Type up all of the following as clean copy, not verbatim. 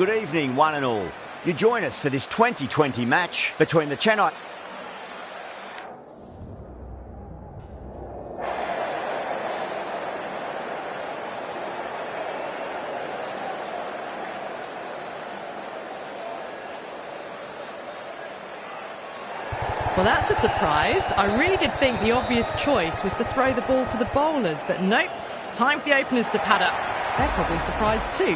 good evening, one and all. You join us for this 2020 match between the Chennai... Well, that's a surprise. I really did think the obvious choice was to throw the ball to the bowlers, but nope. Time for the openers to pad up. They're probably surprised too.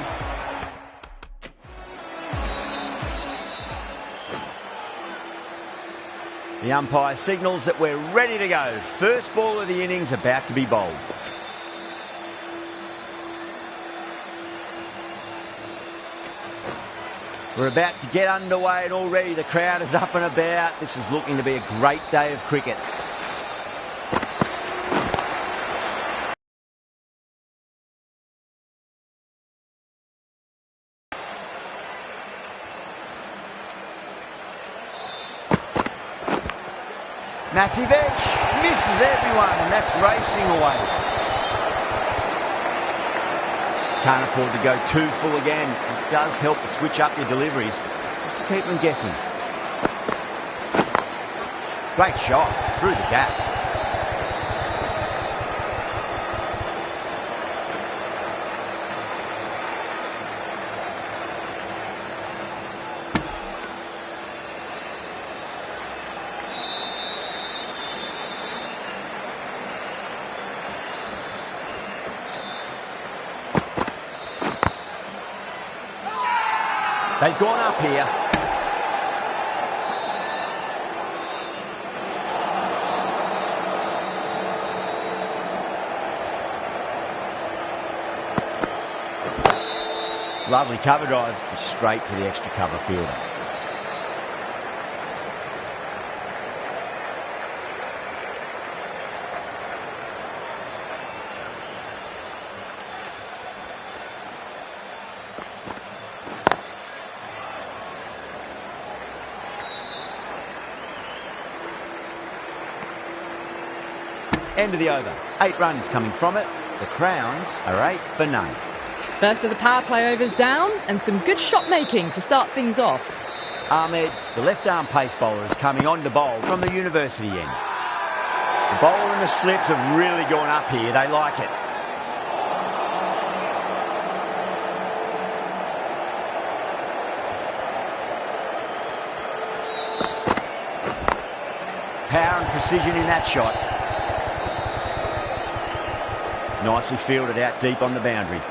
The umpire signals that we're ready to go. First ball of the innings about to be bowled. We're about to get underway and already the crowd is up and about. This is looking to be a great day of cricket. Massive edge, misses everyone, and that's racing away. Can't afford to go too full again. It does help to switch up your deliveries, just to keep them guessing. Great shot, through the gap. They've gone up here. Lovely cover drive, straight to the extra cover fielder. End of the over. 8 runs coming from it. The Crowns are 8 for none. First of the power play overs down, and some good shot making to start things off. Ahmed, the left-arm pace bowler, is coming on to bowl from the university end. The bowler and the slips have really gone up here. They like it. Power and precision in that shot. Nicely fielded out deep on the boundary.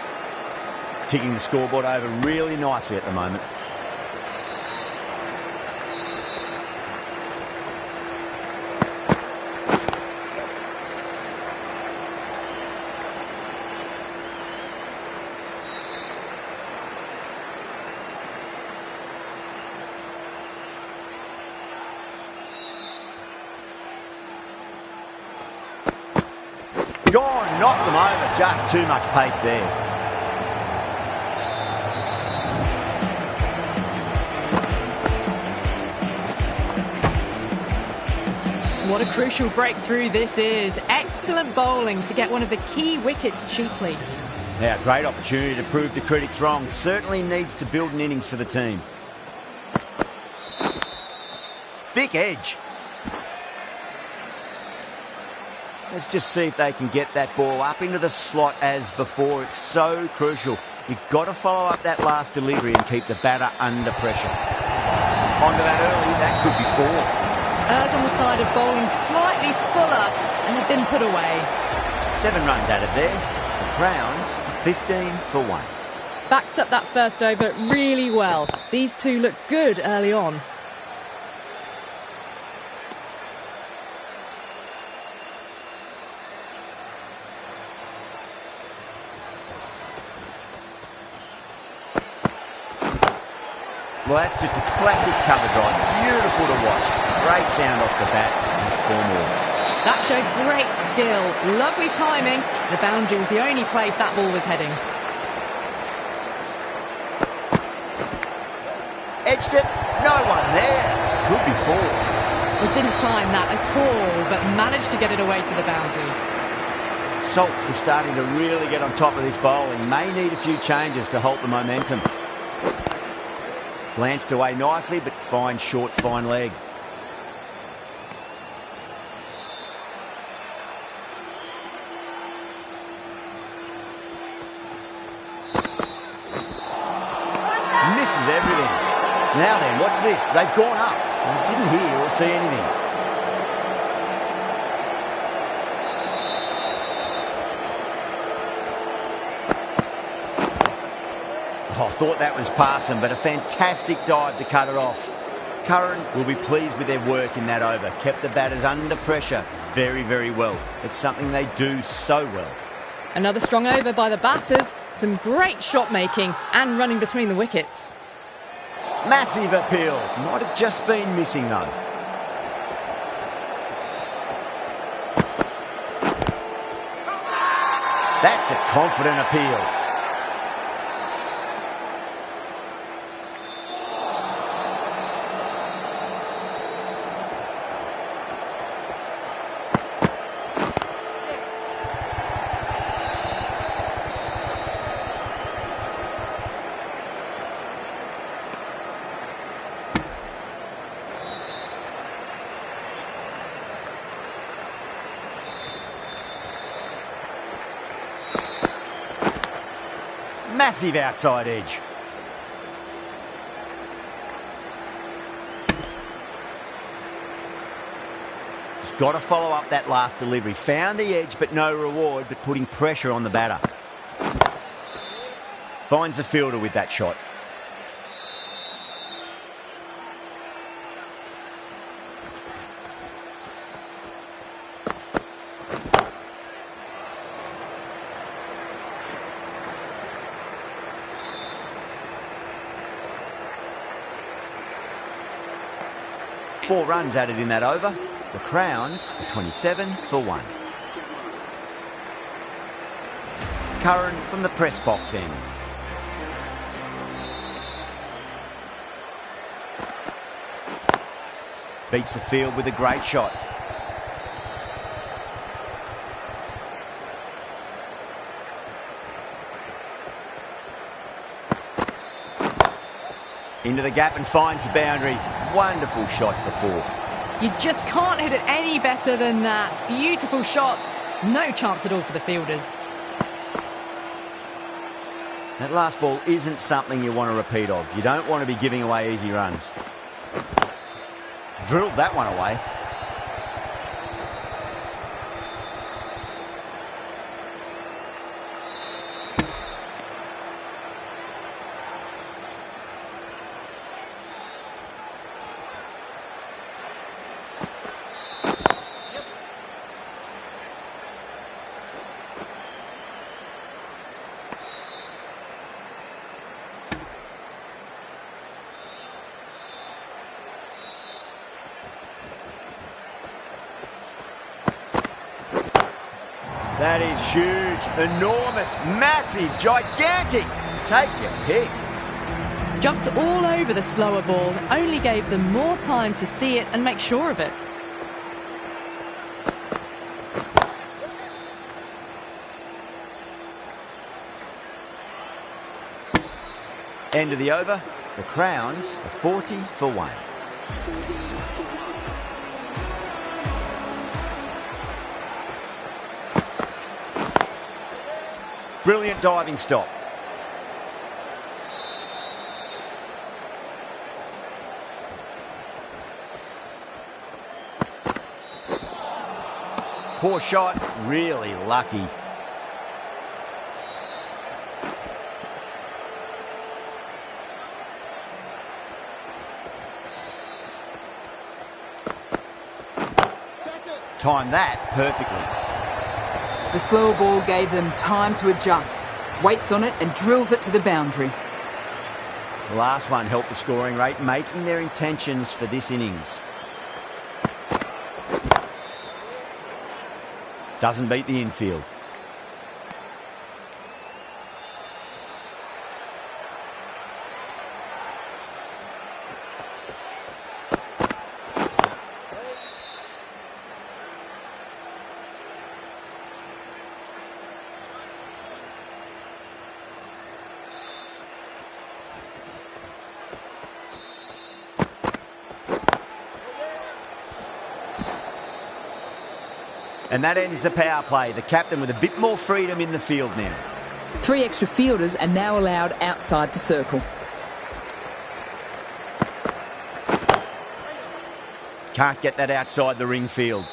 Ticking the scoreboard over really nicely at the moment. Gone, knocked them over, just too much pace there. What a crucial breakthrough this is. Excellent bowling to get one of the key wickets cheaply. Now, great opportunity to prove the critics wrong. Certainly needs to build an innings for the team. Thick edge. Let's just see if they can get that ball up into the slot as before. It's so crucial. You've got to follow up that last delivery and keep the batter under pressure. Onto that early, that could be 4. Errs on the side of bowling slightly fuller and have been put away. 7 runs added there. The Crowns 15 for 1. Backed up that first over really well. These two look good early on. Well, that's just a classic cover drive. Beautiful to watch. Great sound off the bat and 4 more. That showed great skill. Lovely timing. The boundary was the only place that ball was heading. Edged it. No one there. Could be 4. Well, didn't time that at all, but managed to get it away to the boundary. Salt is starting to really get on top of this bowling. May need a few changes to halt the momentum. Glanced away nicely, but fine short, fine leg. Misses everything. Now then, what's this? They've gone up. I didn't hear or see anything. I thought that was passing, but a fantastic dive to cut it off. Curran will be pleased with their work in that over. Kept the batters under pressure very, very well. It's something they do so well. Another strong over by the batters. Some great shot making and running between the wickets. Massive appeal. Might have just been missing though. That's a confident appeal. Massive outside edge. Just got to follow up that last delivery. Found the edge, but no reward, but putting pressure on the batter. Finds the fielder with that shot. Four runs added in that over. The Crowns are 27 for 1. Curran from the press box end. Beats the field with a great shot. Into the gap and finds the boundary. Wonderful shot for 4. You just can't hit it any better than that. Beautiful shot. No chance at all for the fielders. That last ball isn't something you want to repeat of. You don't want to be giving away easy runs. Drilled that one away. That is huge, enormous, massive, gigantic. Take your pick. Jumped all over the slower ball, only gave them more time to see it and make sure of it. End of the over. The Crowns are 40 for 1. Brilliant diving stop. Poor shot, really lucky. Timed that perfectly. The slower ball gave them time to adjust. Waits on it and drills it to the boundary. The last one helped the scoring rate, making their intentions for this innings. Doesn't beat the infield. And that ends the power play. The captain with a bit more freedom in the field now. 3 extra fielders are now allowed outside the circle. Can't get that outside the ring field.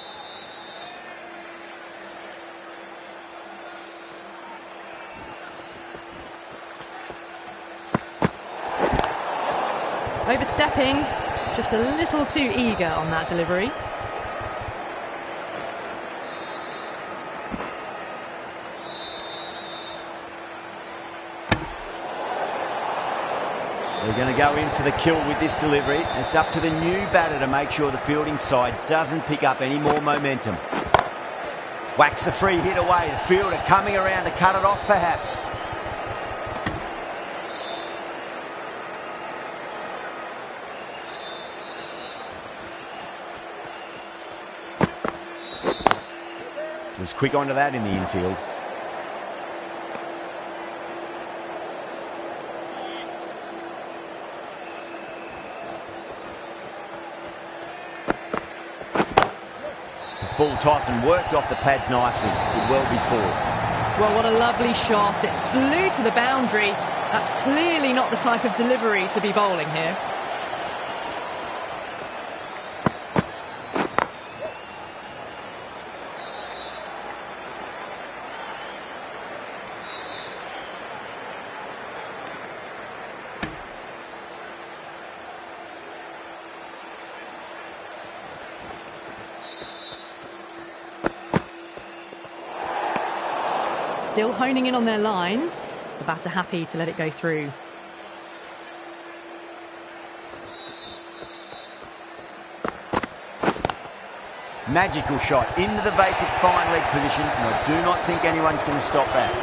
Overstepping, just a little too eager on that delivery. They're going to go in for the kill with this delivery. It's up to the new batter to make sure the fielding side doesn't pick up any more momentum. Whacks the free hit away. The fielder coming around to cut it off, perhaps. Was quick onto that in the infield. Full toss and worked off the pads nicely. Did well before. Well, what a lovely shot. It flew to the boundary. That's clearly not the type of delivery to be bowling here. Still honing in on their lines. The batter happy to let it go through. Magical shot into the vacant fine leg position, and I do not think anyone's going to stop that.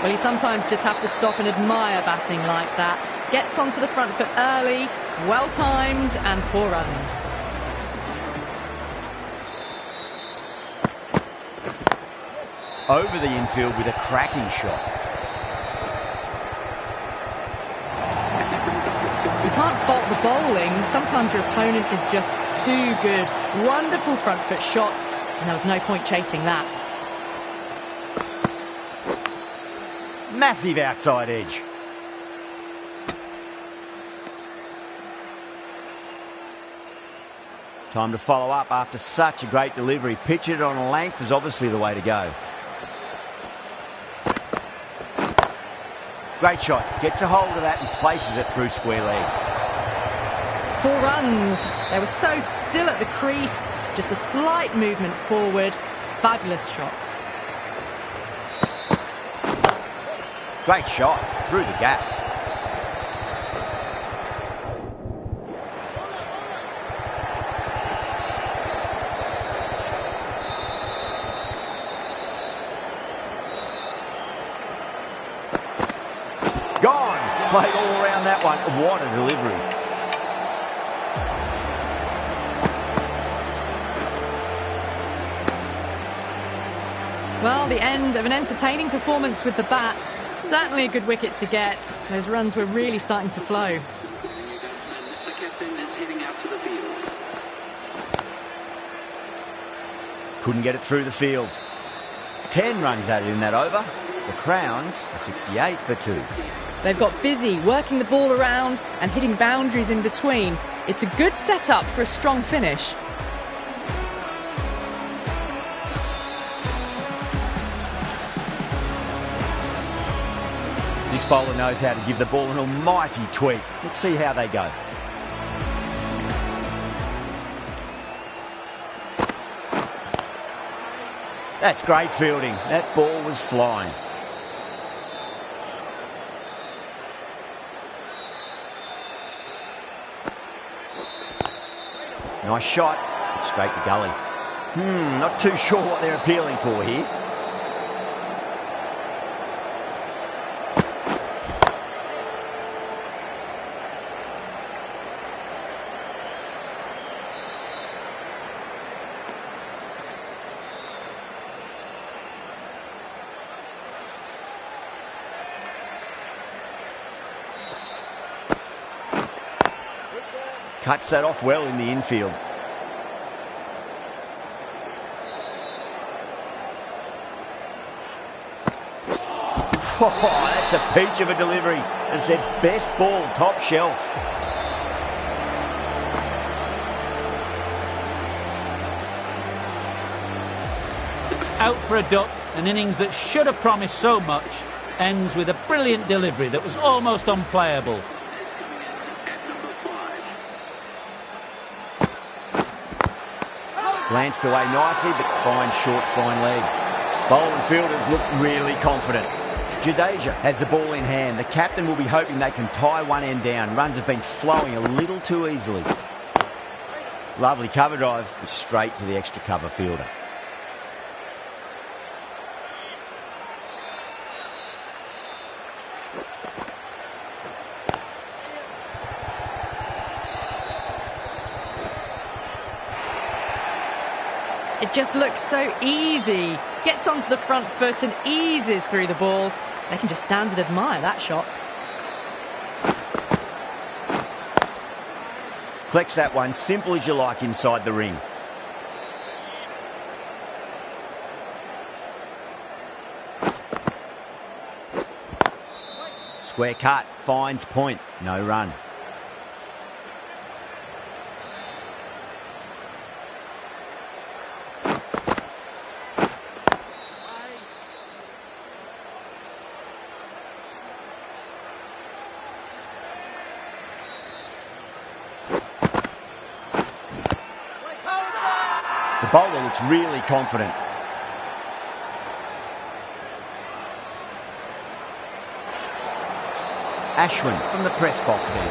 Well, you sometimes just have to stop and admire batting like that. Gets onto the front foot early, well timed, and 4 runs. Over the infield with a cracking shot. You can't fault the bowling. Sometimes your opponent is just too good. Wonderful front foot shot, and there was no point chasing that. Massive outside edge. Time to follow up after such a great delivery. Pitch it on a length is obviously the way to go. Great shot. Gets a hold of that and places it through square leg. 4 runs. They were so still at the crease. Just a slight movement forward. Fabulous shot. Great shot. Through the gap. Gone. Played all around that one. What a delivery. Well, the end of an entertaining performance with the bat. Certainly a good wicket to get. Those runs were really starting to flow. The captain is heading out to the field. Couldn't get it through the field. 10 runs added in that over. The Crowns are 68 for 2. They've got busy working the ball around and hitting boundaries in between. It's a good setup for a strong finish. This bowler knows how to give the ball an almighty tweak. Let's see how they go. That's great fielding. That ball was flying. Nice shot. Straight to gully. Not too sure what they're appealing for here. Cuts that off well in the infield. Oh, that's a peach of a delivery. It's their best ball, top shelf. Out for a duck, an innings that should have promised so much, ends with a brilliant delivery that was almost unplayable. Glanced away nicely, but fine short, fine leg. Bowling fielders look really confident. Jadeja has the ball in hand. The captain will be hoping they can tie one end down. Runs have been flowing a little too easily. Lovely cover drive, straight to the extra cover fielder. It just looks so easy. Gets onto the front foot and eases through the ball. They can just stand and admire that shot. Collects that one, simple as you like, inside the ring. Square cut, finds point, no run. The bowler looks really confident. Ashwin from the press box end.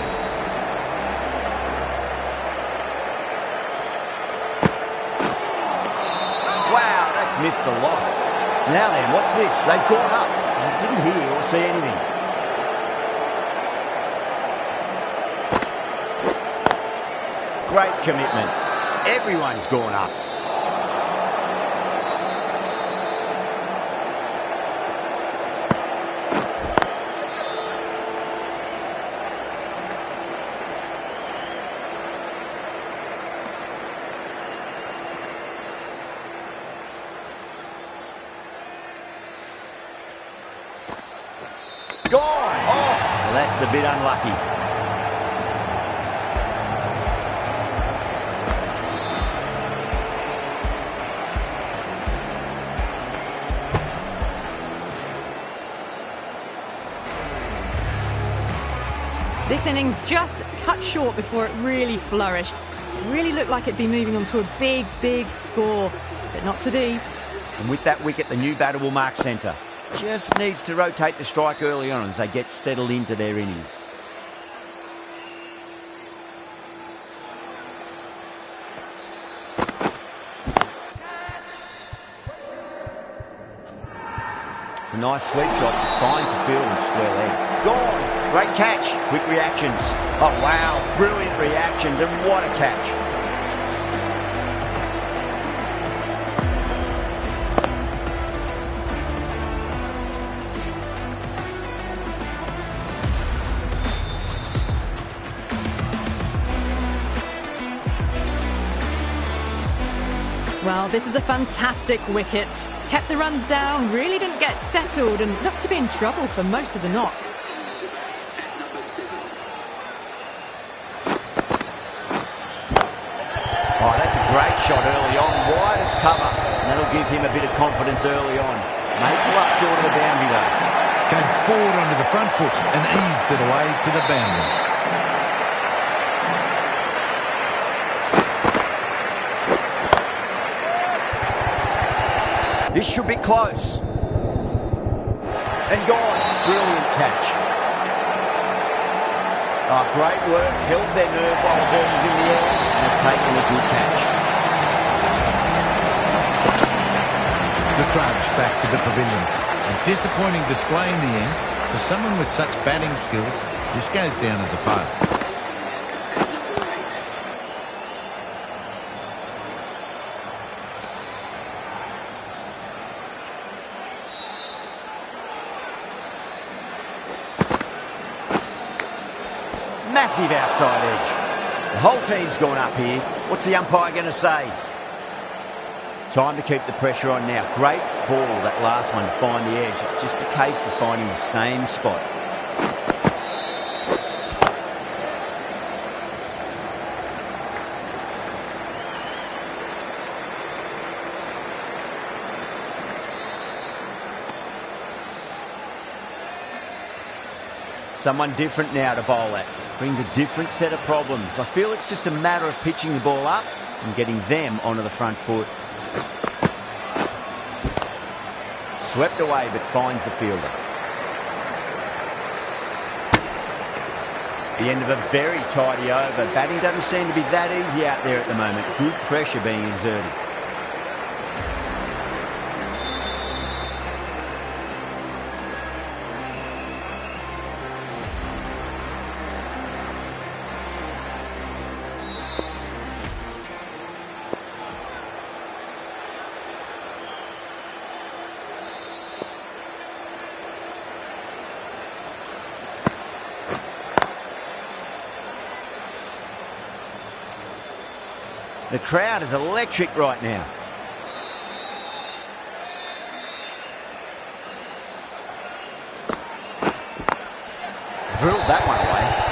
Wow, that's missed the lot. Now then, what's this? They've gone up. I didn't hear or see anything. Great commitment. Everyone's gone up. Gone! Oh, that's a bit unlucky. This innings just cut short before it really flourished. It really looked like it'd be moving on to a big, big score, but not to be. And with that wicket, the new batter will mark centre. Just needs to rotate the strike early on as they get settled into their innings. It's a nice sweep shot. It finds the field and square leg. Gone! Great catch. Quick reactions. Oh, wow. Brilliant reactions. And what a catch. Well, this is a fantastic wicket. Kept the runs down, really didn't get settled and looked to be in trouble for most of the knock. Oh, that's a great shot early on. Wide as cover. And that'll give him a bit of confidence early on. May pull up short of the boundary though. Came forward onto the front foot and eased it away to the boundary. This should be close. And gone. Brilliant catch. Oh, great work. Held their nerve while the ball was in the air and have taken a good catch. The trudge back to the pavilion. A disappointing display in the end. For someone with such batting skills, this goes down as a fail. Massive outside edge. The whole team's gone up here. What's the umpire going to say? Time to keep the pressure on now. Great ball, that last one, to find the edge. It's just a case of finding the same spot. Someone different now to bowl at. Brings a different set of problems. I feel it's just a matter of pitching the ball up and getting them onto the front foot. Swept away, but finds the fielder. The end of a very tidy over. Batting doesn't seem to be that easy out there at the moment. Good pressure being exerted. The crowd is electric right now. Drilled that one away.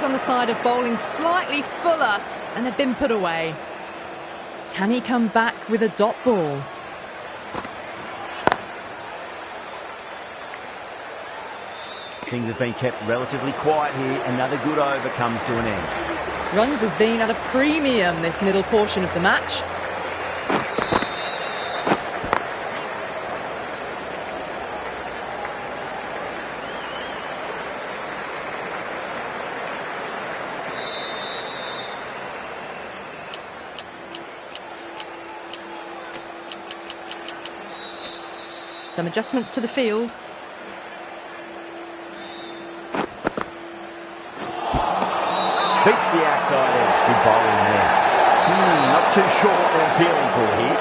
On the side of bowling slightly fuller, and they've been put away. Can he come back with a dot ball? Things have been kept relatively quiet here. Another good over comes to an end. Runs have been at a premium this middle portion of the match. Some adjustments to the field. Beats the outside edge. Good bowling there. Not too sure what they're appealing for here.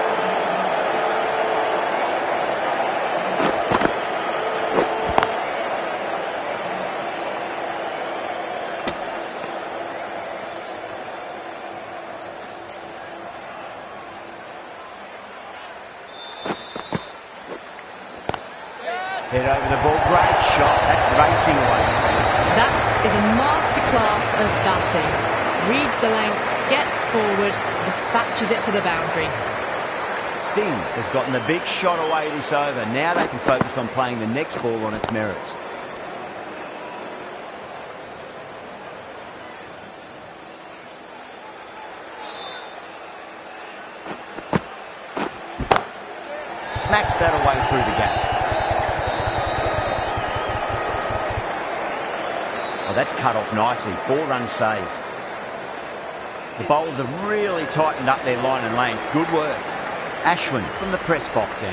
Head over the ball, great shot, that's racing away. That is a masterclass of batting. Reads the length, gets forward, dispatches it to the boundary. Singh has gotten the big shot away this over. Now they can focus on playing the next ball on its merits. Smacks that away through the gap. Oh, that's cut off nicely. 4 runs saved. The bowlers have really tightened up their line and length. Good work. Ashwin from the press box end.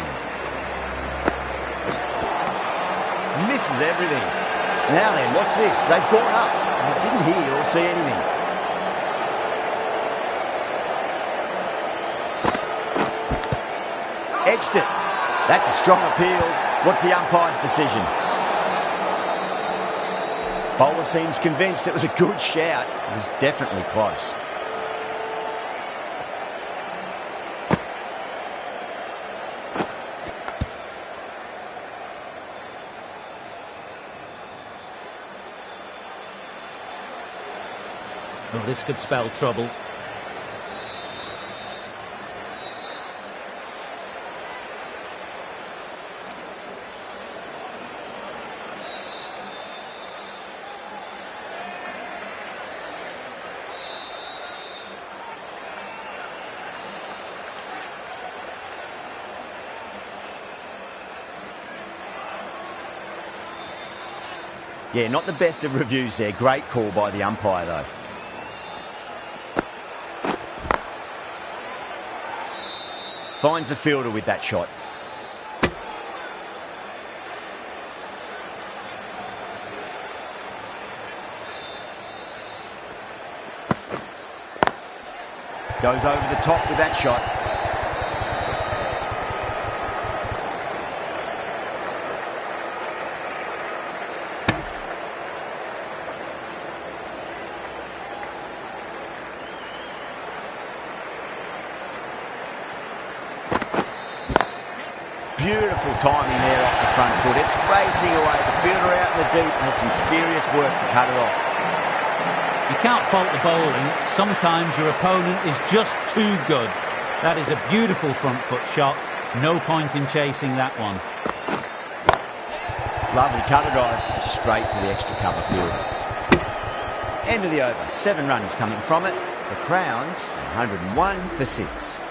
Misses everything. Now then, what's this? They've gone up. I didn't hear or see anything. Edged it. That's a strong appeal. What's the umpire's decision? Bowler seems convinced it was a good shout. It was definitely close. Oh, this could spell trouble. Yeah, not the best of reviews there. Great call by the umpire, though. Finds the fielder with that shot. Goes over the top with that shot. Beautiful timing there off the front foot. It's racing away. The fielder out in the deep has some serious work to cut it off. You can't fault the bowling. Sometimes your opponent is just too good. That is a beautiful front foot shot. No point in chasing that one. Lovely cover drive. Straight to the extra cover fielder. End of the over. 7 runs coming from it. The Crowns 101 for 6.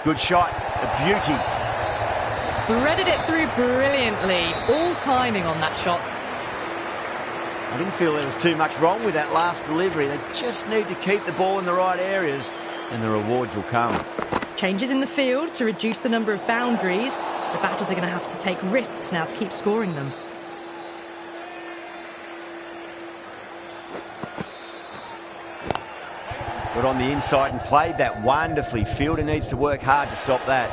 Good shot. A beauty. Threaded it through brilliantly. All timing on that shot. I didn't feel there was too much wrong with that last delivery. They just need to keep the ball in the right areas and the rewards will come. Changes in the field to reduce the number of boundaries. The batters are going to have to take risks now to keep scoring them. Got on the inside and played that wonderfully. Fielder needs to work hard to stop that.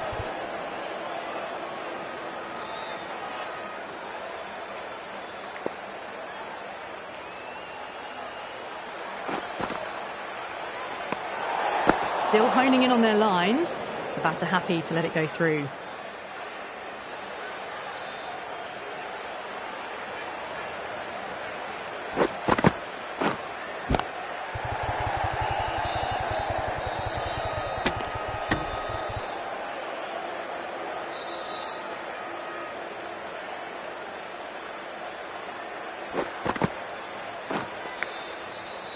Still honing in on their lines. The batter happy to let it go through.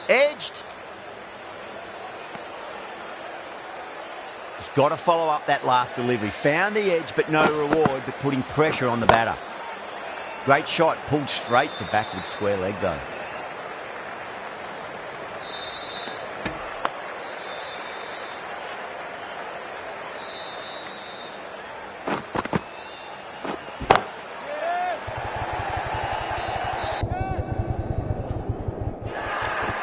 Edged. Got to follow up that last delivery. Found the edge, but no reward, but putting pressure on the batter. Great shot, pulled straight to backward square leg, though.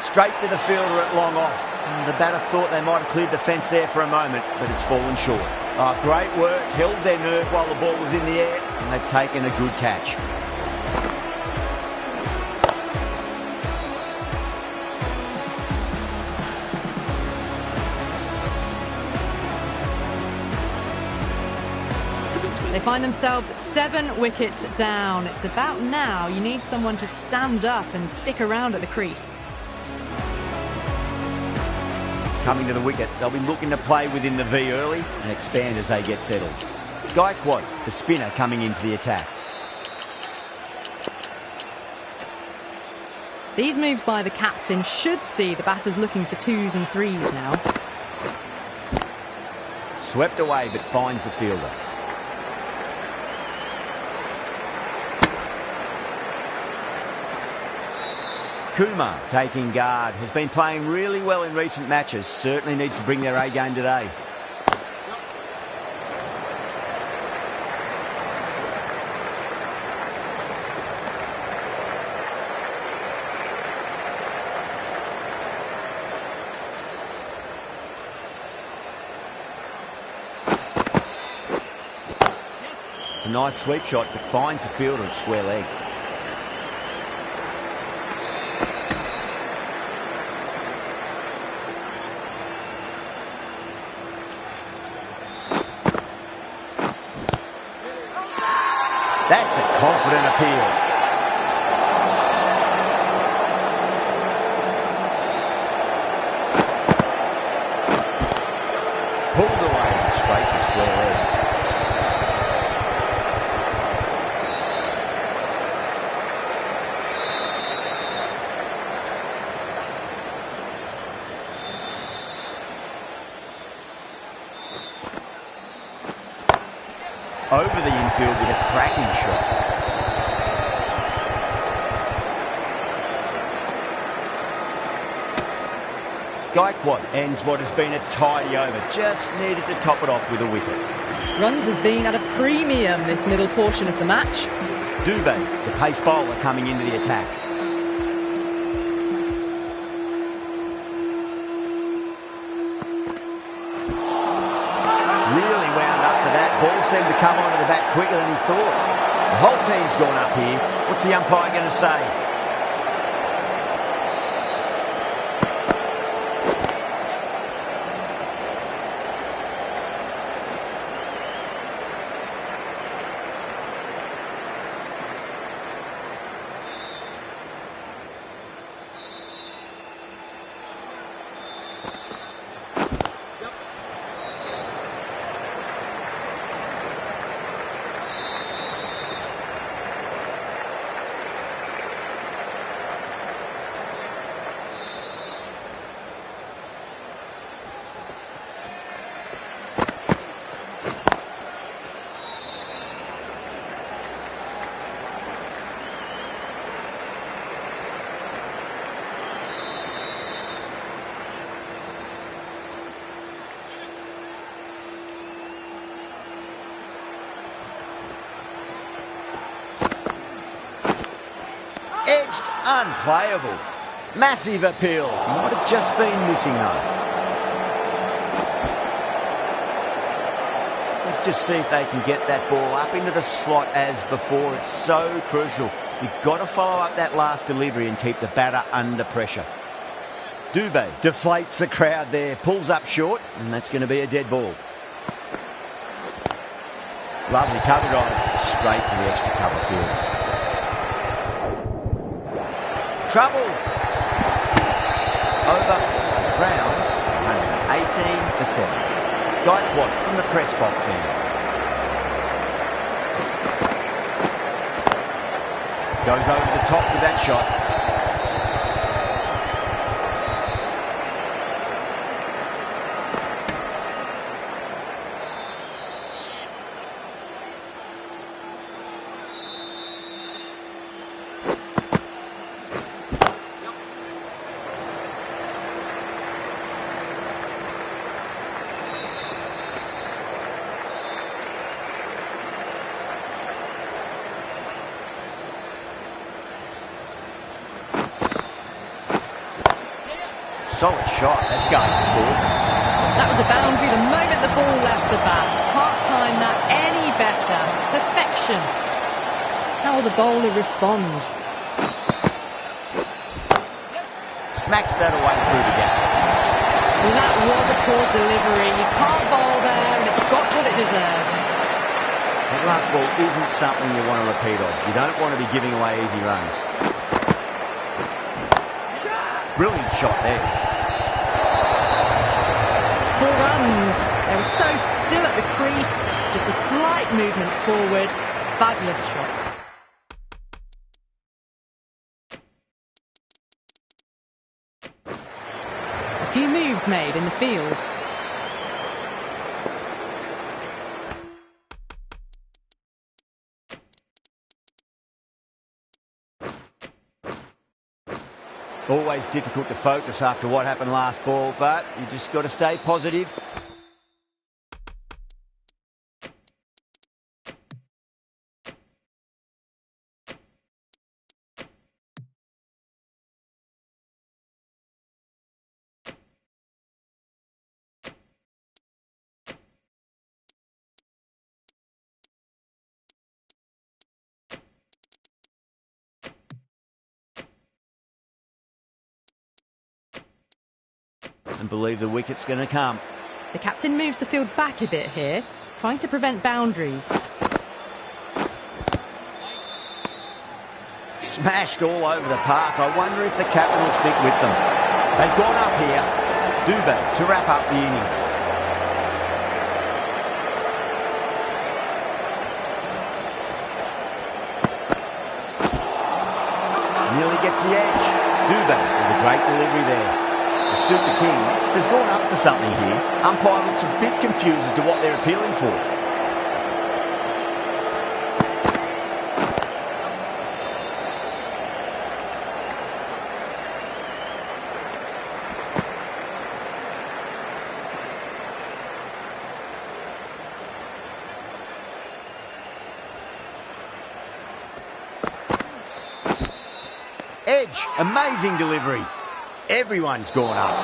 Straight to the fielder at long off. The batter thought they might have cleared the fence there for a moment, but it's fallen short. Oh, great work, held their nerve while the ball was in the air, and they've taken a good catch. They find themselves 7 wickets down. It's about now you need someone to stand up and stick around at the crease. Coming to the wicket, they'll be looking to play within the V early and expand as they get settled. Gaikwad, the spinner, coming into the attack. These moves by the captain should see the batters looking for 2s and 3s now. Swept away but finds the fielder. Kumar taking guard, has been playing really well in recent matches, certainly needs to bring their A game today. It's a nice sweep shot but finds the fielder at square leg. That's a confident appeal. Pulled away straight to square leg. over the infield with a cracking shot. Gaikwad ends what has been a tidy over. Just needed to top it off with a wicket. Runs have been at a premium this middle portion of the match. Dubé, the pace bowler, coming into the attack. Really wound up for that. Ball seemed to come onto the bat quicker than he thought. The whole team's gone up here. What's the umpire going to say? Edged, unplayable. Massive appeal. Might have just been missing though. Let's just see if they can get that ball up into the slot as before. It's so crucial. You've got to follow up that last delivery and keep the batter under pressure. Dubé deflates the crowd there, pulls up short, and that's going to be a dead ball. Lovely cover drive, straight to the extra cover field. Trouble. Over. Crowns. 118 for 7. Gaikwad from the press box end. Goes over the top with that shot. Solid shot. That's going for 4. That was a boundary the moment the ball left the bat. Can't time that any better. Perfection. How will the bowler respond? Smacks that away through the gap. Well, that was a poor delivery. You can't bowl there, and it got what it deserved. That last ball isn't something you want to repeat of. You don't want to be giving away easy runs. Brilliant shot there. 4 runs. They were so still at the crease. Just a slight movement forward. Fabulous shot. A few moves made in the field. Always difficult to focus after what happened last ball, but you just got to stay positive. And believe the wicket's going to come. The captain moves the field back a bit here, trying to prevent boundaries. Smashed all over the park. I wonder if the captain will stick with them. They've gone up here. Dubé to wrap up the innings. Nearly gets the edge. Dubé with a great delivery there. The Super King has gone up for something here. Umpire looks a bit confused as to what they're appealing for. Edge, amazing delivery. Everyone's gone up.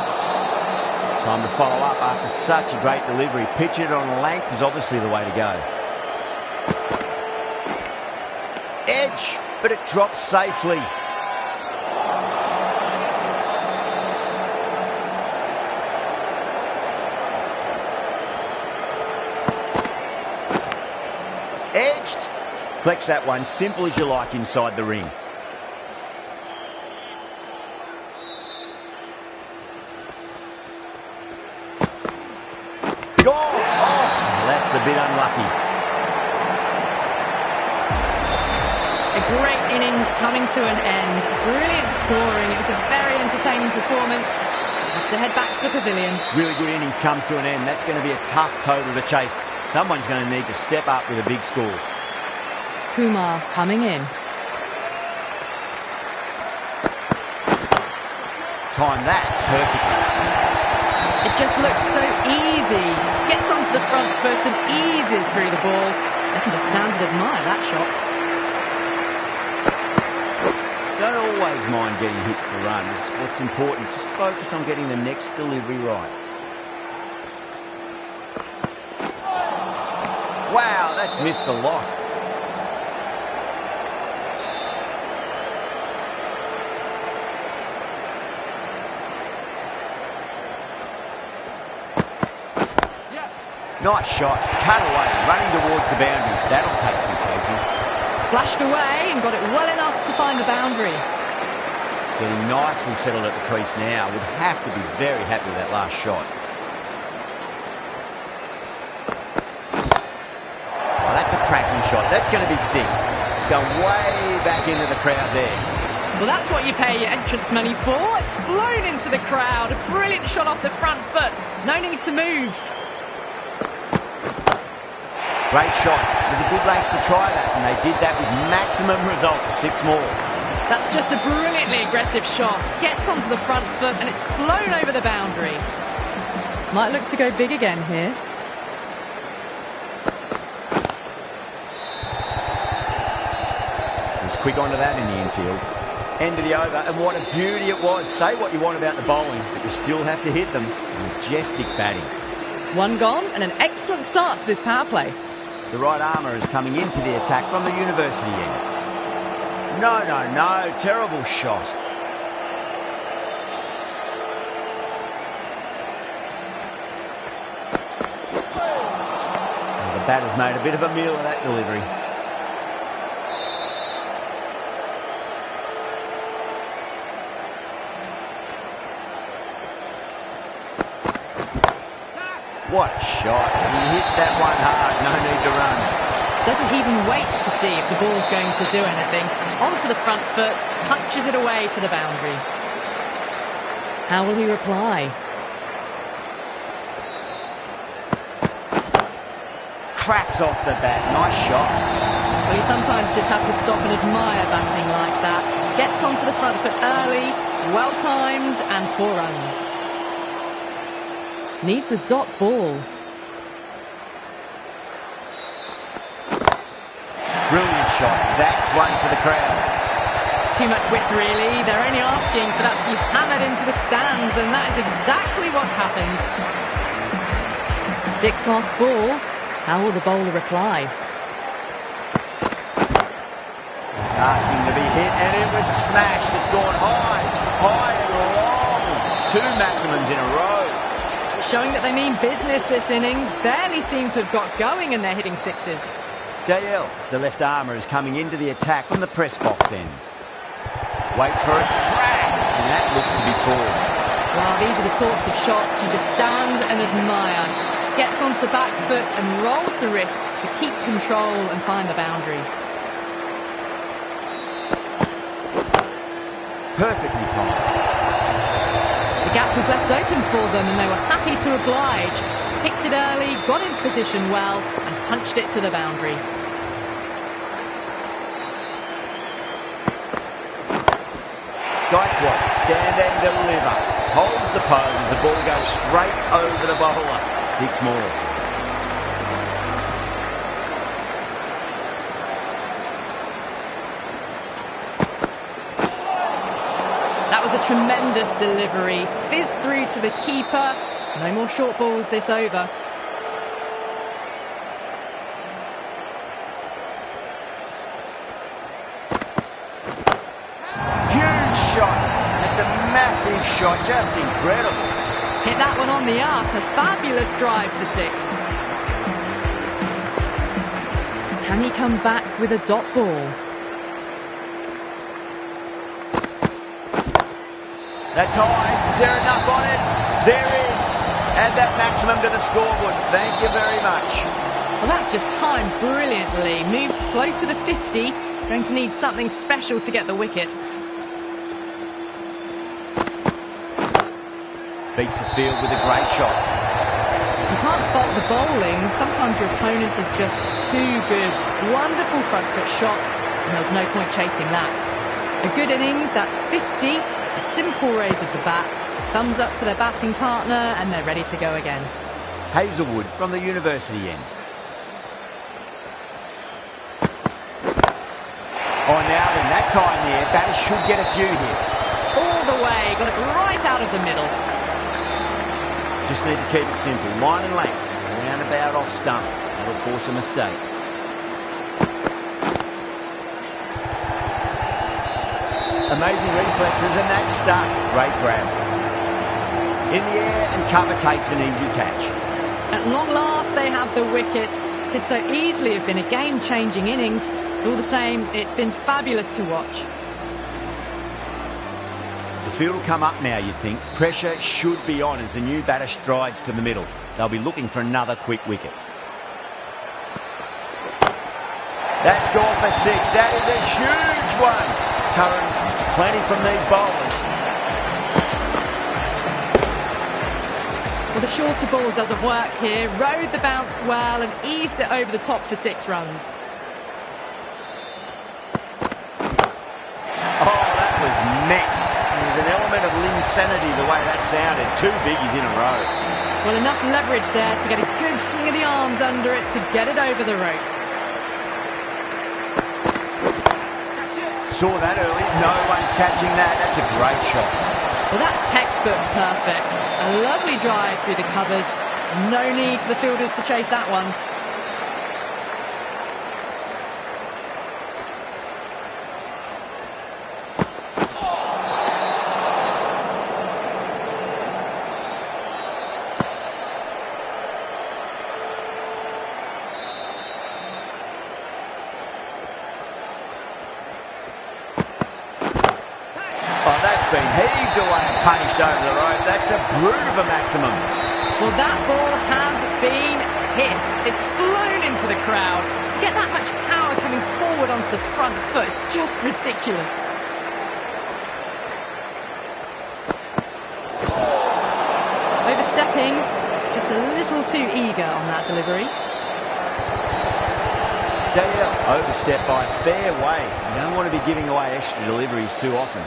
Time to follow up after such a great delivery. Pitch it on length is obviously the way to go. Edge, but it drops safely. Edged. Collects that one, simple as you like inside the ring. Gone! Oh, that's a bit unlucky. A great innings coming to an end. Brilliant scoring. It was a very entertaining performance. Have to head back to the pavilion. Really good innings comes to an end. That's going to be a tough total to chase. Someone's going to need to step up with a big score. Kumar coming in. Time that perfectly. It just looks so easy. Gets onto the front foot and eases through the ball. I can just stand and admire that shot. Don't always mind getting hit for runs. What's important, just focus on getting the next delivery right. Wow, that's missed a lot. Nice shot, cut away, running towards the boundary. That'll take some chasing. Flashed away and got it well enough to find the boundary. Getting nicely settled at the crease now. Would have to be very happy with that last shot. Oh, that's a cracking shot. That's going to be 6. It's going way back into the crowd there. Well, that's what you pay your entrance money for. It's flown into the crowd. A brilliant shot off the front foot. No need to move. Great shot. It was a good length to try that, and they did that with maximum results. 6 more. That's just a brilliantly aggressive shot. Gets onto the front foot, and it's flown over the boundary. Might look to go big again here. He was quick onto that in the infield. End of the over, and what a beauty it was. Say what you want about the bowling, but you still have to hit them. Majestic batting. 1 gone, and an excellent start to this power play. The right armour is coming into the attack from the university end. No. Terrible shot. Well, the batter's made a bit of a meal of that delivery. What a shot. He hit that one hard. No need to run. Doesn't even wait to see if the ball's going to do anything. Onto the front foot, punches it away to the boundary. How will he reply? Cracks off the bat. Nice shot. Well, you sometimes just have to stop and admire batting like that. Gets onto the front foot early, well-timed, and 4 runs. Needs a dot ball. Brilliant shot. That's one for the crowd. Too much width, really. They're only asking for that to be hammered into the stands, and that is exactly what's happened. 6th last ball. How will the bowler reply? It's asking to be hit, and it was smashed. It's gone high and long. 2 maximums in a row. Showing that they mean business this innings. Barely seem to have got going and they're hitting 6s. Dale, the left armour, is coming into the attack from the press box end. Waits for it. Crack! And that looks to be 4. Well, these are the sorts of shots you just stand and admire. Gets onto the back foot and rolls the wrists to keep control and find the boundary. Perfectly timed. The gap was left open for them and they were happy to oblige. Picked it early, got into position well and punched it to the boundary. Gaikwad, stand and deliver. Holds the pose as the ball goes straight over the bowler. 6 more. was a tremendous delivery. Fizzed through to the keeper. No more short balls this over. Huge shot. It's a massive shot. Just incredible. Hit that one on the up. A fabulous drive for 6. Can he come back with a dot ball? That's high. Is there enough on it? There is. Add that maximum to the scoreboard. Thank you very much. Well, that's just timed brilliantly. Moves closer to 50. Going to need something special to get the wicket. Beats the field with a great shot. You can't fault the bowling. Sometimes your opponent is just too good. Wonderful front foot shot, and there was no point chasing that. A good innings, that's 50. A simple raise of the bats. Thumbs up to their batting partner, and they're ready to go again. Hazelwood from the university end. Oh, now then, that's high in the air. Batters should get a few here. All the way, got it right out of the middle. Just need to keep it simple. Line and length. Roundabout off stump. That'll force a mistake. Amazing reflexes, and that's stuck. Great grab. In the air, and cover takes an easy catch. At long last, they have the wicket. Could so easily have been a game-changing innings. But all the same, it's been fabulous to watch. The field will come up now, you'd think. Pressure should be on as the new batter strides to the middle. They'll be looking for another quick wicket. That's gone for 6. That is a huge one. Curran, it's plenty from these bowlers. Well, the shorter ball doesn't work here. Rode the bounce well and eased it over the top for 6 runs. Oh, that was met. There's an element of insanity the way that sounded. 2 biggies in a row. Well, enough leverage there to get a good swing of the arms under it to get it over the rope. Saw that early. No one's catching that. That's a great shot. Well, that's textbook perfect. A lovely drive through the covers. No need for the fielders to chase that one. Oh, that's been heaved away and punished over the rope. That's a brute of a maximum. Well, that ball has been hit. It's flown into the crowd. To get that much power coming forward onto the front foot is just ridiculous. Overstepping, just a little too eager on that delivery. Dale overstepped by a fair way. You don't want to be giving away extra deliveries too often.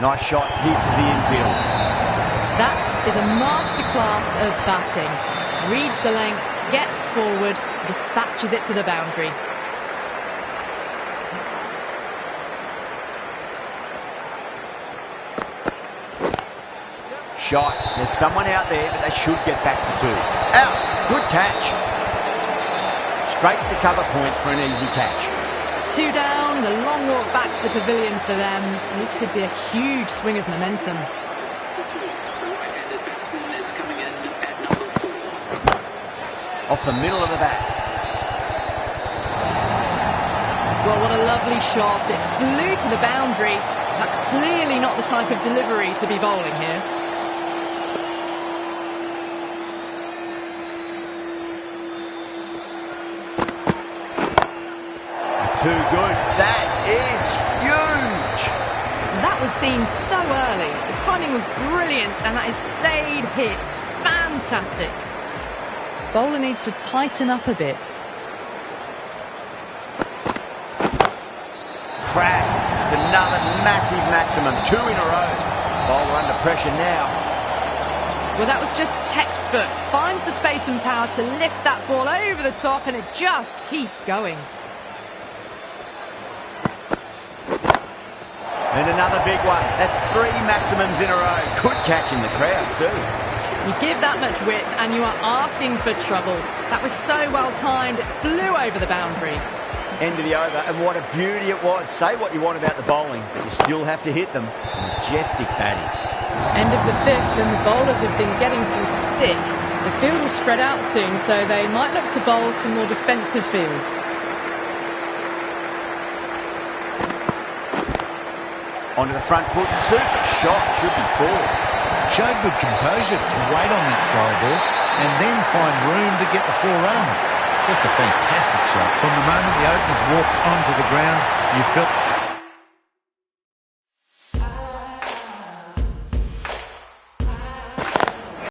Nice shot, pierces the infield. That is a masterclass of batting. Reads the length, gets forward, dispatches it to the boundary. Shot. There's someone out there, but they should get back for 2. Out. Good catch. Straight to cover point for an easy catch. 2 down, the long walk back to the pavilion for them. This could be a huge swing of momentum. Right-handed batsman is coming in at number 4. Off the middle of the bat. Well, what a lovely shot. It flew to the boundary. That's clearly not the type of delivery to be bowling here. Too good. That is huge. That was seen so early. The timing was brilliant and that is stayed hit. Fantastic. Bowler needs to tighten up a bit. Crack. It's another massive maximum. 2 in a row. Bowler under pressure now. Well, that was just textbook. Finds the space and power to lift that ball over the top and it just keeps going. And another big one. That's 3 maximums in a row. Good catch in the crowd too. You give that much width and you are asking for trouble. That was so well timed, it flew over the boundary. End of the over, and what a beauty it was. Say what you want about the bowling, but you still have to hit them. Majestic batting. End of the 5th, and the bowlers have been getting some stick. The field will spread out soon, so they might look to bowl to more defensive fields. Onto the front foot, super shot, should be 4. Showed good composure to wait on that slow ball and then find room to get the 4 runs. Just a fantastic shot. From the moment the openers walked onto the ground, you felt